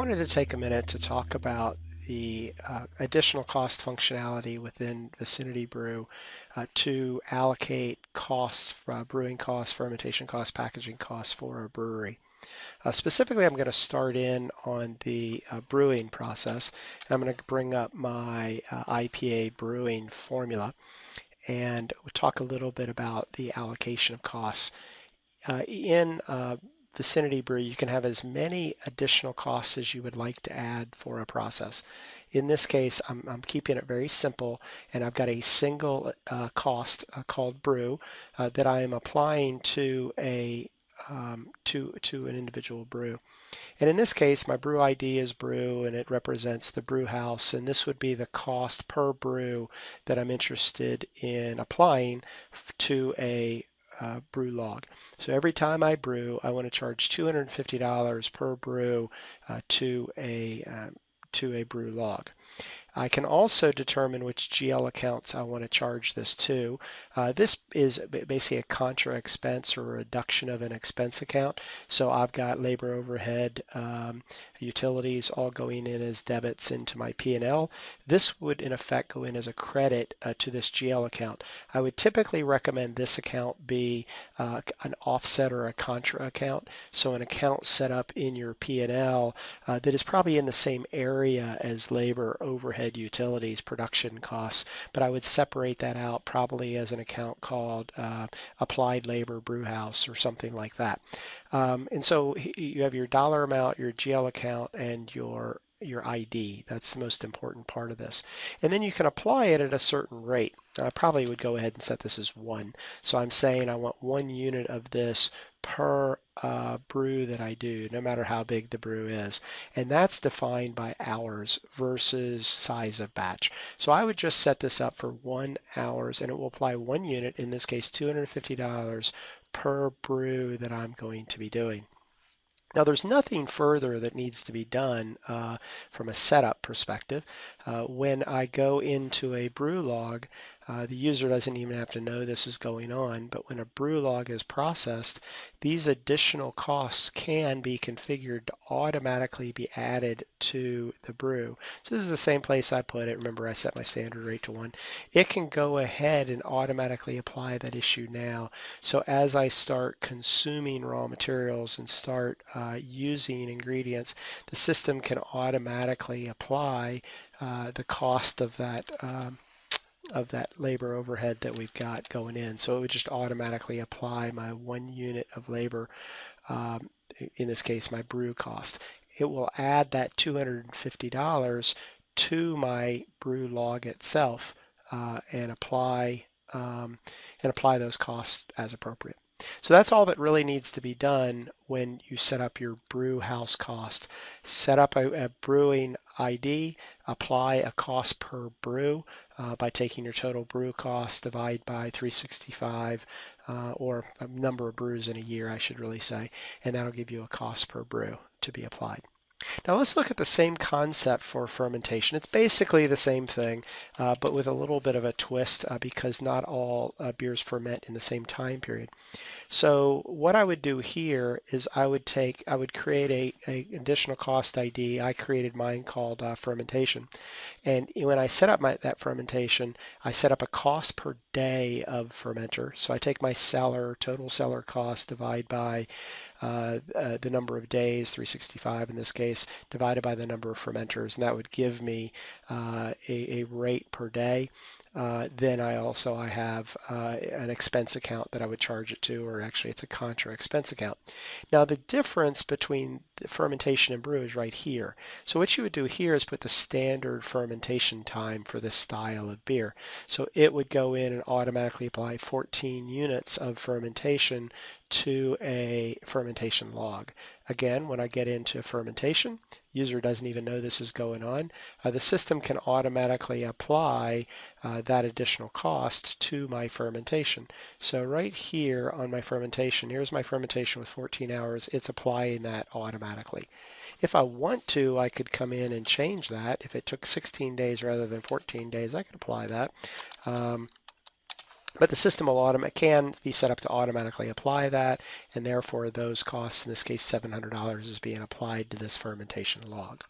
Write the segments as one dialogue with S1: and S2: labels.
S1: wanted to take a minute to talk about the additional cost functionality within VicinityBrew to allocate costs, brewing costs, fermentation costs, packaging costs for a brewery. Specifically, I'm going to start in on the brewing process. I'm going to bring up my IPA brewing formula and we'll talk a little bit about the allocation of costs. In VicinityBrew, you can have as many additional costs as you would like to add for a process. In this case, I'm keeping it very simple, and I've got a single cost called brew that I am applying to a to an individual brew. And in this case, my brew ID is brew, and it represents the brew house, and this would be the cost per brew that I'm interested in applying to a brew log. So every time I brew, I want to charge $250 per brew to a brew log. I can also determine which GL accounts I want to charge this to. This is basically a contra expense or a reduction of an expense account. So I've got labor overhead, utilities all going in as debits into my P&L. This would in effect go in as a credit to this GL account. I would typically recommend this account be an offset or a contra account. So an account set up in your P&L that is probably in the same area as labor, overhead, utilities, production costs, but I would separate that out probably as an account called applied labor brew house or something like that. And so you have your dollar amount, your GL account, and your ID. That's the most important part of this. And then you can apply it at a certain rate. I probably would go ahead and set this as 1. So I'm saying I want 1 unit of this per brew that I do, no matter how big the brew is. And that's defined by hours versus size of batch. So I would just set this up for 1 hours, and it will apply 1 unit, in this case $250 per brew that I'm going to be doing. Now, there's nothing further that needs to be done from a setup perspective. When I go into a brew log, the user doesn't even have to know this is going on, but when a brew log is processed, these additional costs can be configured to automatically be added to the brew. So this is the same place I put it. Remember, I set my standard rate to 1. It can go ahead and automatically apply that issue now. So as I start consuming raw materials and start using ingredients, the system can automatically apply the cost of that labor overhead that we've got going in. So it would just automatically apply my 1 unit of labor, in this case my brew cost. It will add that $250 to my brew log itself and apply those costs as appropriate. So that's all that really needs to be done when you set up your brew house cost. Set up a brewing ID, apply a cost per brew by taking your total brew cost, divide by 365, or a number of brews in a year, I should really say, and that'll give you a cost per brew to be applied. Now let's look at the same concept for fermentation. It's basically the same thing, but with a little bit of a twist because not all beers ferment in the same time period. So what I would do here is I would create a additional cost ID. I created mine called fermentation. And when I set up that fermentation, I set up a cost per day of fermenter. So I take my total cellar cost, divide by the number of days, 365 in this case, divided by the number of fermenters, and that would give me a rate per day. Then I have an expense account that I would charge it to, or actually it's a contra expense account. Now the difference between fermentation and brew is right here. So what you would do here is put the standard fermentation time for this style of beer. So it would go in and automatically apply 14 units of fermentation to a fermentation log. Again, when I get into fermentation, user doesn't even know this is going on. The system can automatically apply that additional cost to my fermentation. So right here on my fermentation, here's my fermentation with 14 hours. It's applying that automatically. If I want to, I could come in and change that. If it took 16 days rather than 14 days, I could apply that. But the system can be set up to automatically apply that, and therefore those costs, in this case $700, is being applied to this fermentation log.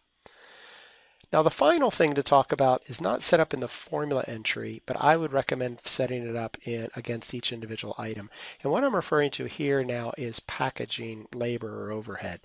S1: Now the final thing to talk about is not set up in the formula entry, but I would recommend setting it up against each individual item. And what I'm referring to here now is packaging labor or overhead.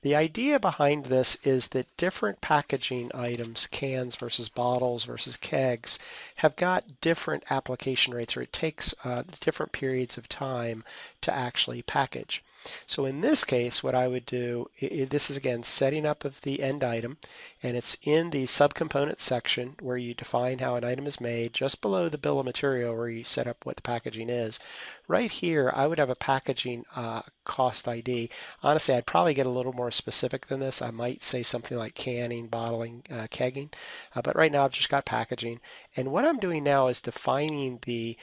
S1: The idea behind this is that different packaging items, cans versus bottles versus kegs, have got different application rates, or it takes different periods of time to actually package. So in this case, what I would do, this is again setting up of the end item, and it's in the subcomponent section where you define how an item is made, just below the bill of material where you set up what the packaging is. Right here, I would have a packaging cost ID. Honestly, I'd probably get a little more specific than this. I might say something like canning, bottling, kegging, but right now I've just got packaging. And what I'm doing now is defining the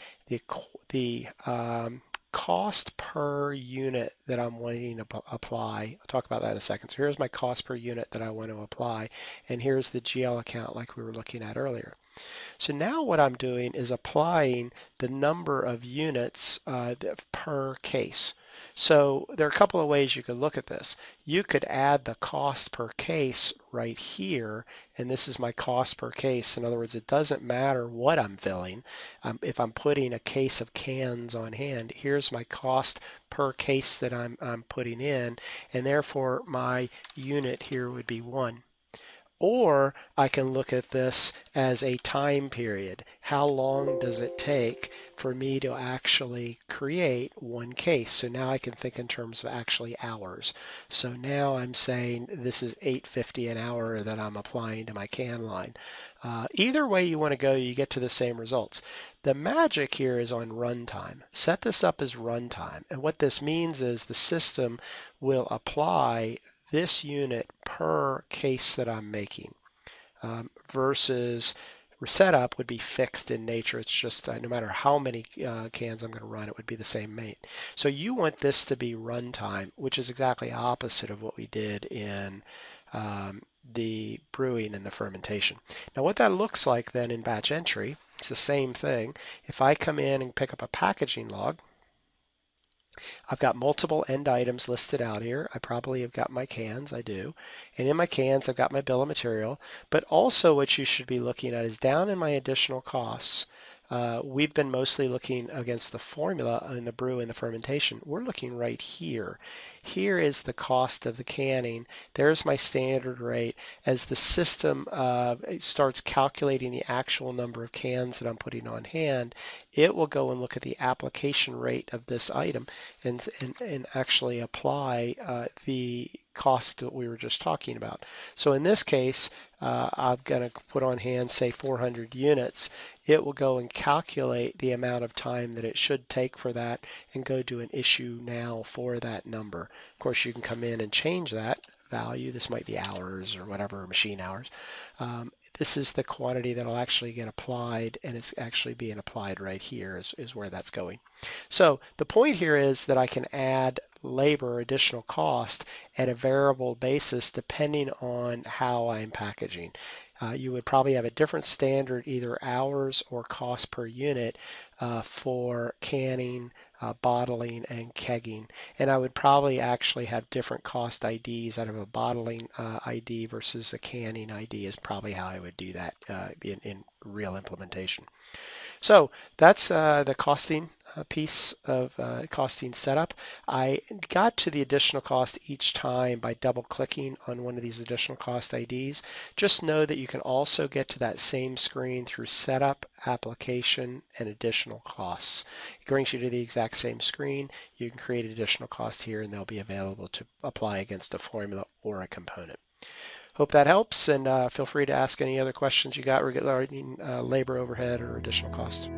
S1: cost per unit that I'm wanting to apply. I'll talk about that in a second. So here's my cost per unit that I want to apply, and here's the GL account like we were looking at earlier. So now what I'm doing is applying the number of units per case. So there are a couple of ways you could look at this. You could add the cost per case right here, and this is my cost per case. In other words, it doesn't matter what I'm filling. If I'm putting a case of cans on hand, here's my cost per case that I'm putting in, and therefore my unit here would be 1. Or I can look at this as a time period. How long does it take for me to actually create one case? So now I can think in terms of actually hours. So now I'm saying this is $8.50 an hour that I'm applying to my can line. Either way you want to go, you get to the same results. The magic here is on runtime. Set this up as runtime. And what this means is the system will apply this unit per case that I'm making, versus setup would be fixed in nature. It's just no matter how many cans I'm going to run, it would be the same mate. So you want this to be runtime, which is exactly opposite of what we did in the brewing and the fermentation. Now what that looks like then in batch entry, it's the same thing. If I come in and pick up a packaging log, I've got multiple end items listed out here. I probably have got my cans, I do. And in my cans, I've got my bill of material. But also what you should be looking at is down in my additional costs. We've been mostly looking against the formula in the brew and the fermentation. We're looking right here. Here is the cost of the canning. There's my standard rate. As the system starts calculating the actual number of cans that I'm putting on hand, it will go and look at the application rate of this item and actually apply the cost that we were just talking about. So in this case, I'm going to put on hand, say 400 units. It will go and calculate the amount of time that it should take for that and go do an issue now for that number. Of course, you can come in and change that value. This might be hours or whatever, machine hours. This is the quantity that will actually get applied, and it's actually being applied right here is where that's going. So the point here is that I can add labor, additional cost, at a variable basis depending on how I'm packaging. You would probably have a different standard, either hours or cost per unit for canning, bottling, and kegging. And I would probably actually have different cost IDs out of a bottling ID versus a canning ID is probably how I would do that in real implementation. So that's the costing piece of costing setup. I got to the additional cost each time by double clicking on one of these additional cost IDs. Just know that you can also get to that same screen through setup, application, and additional costs. It brings you to the exact same screen. You can create additional costs here and they'll be available to apply against a formula or a component. Hope that helps, and feel free to ask any other questions you got regarding labor overhead or additional costs.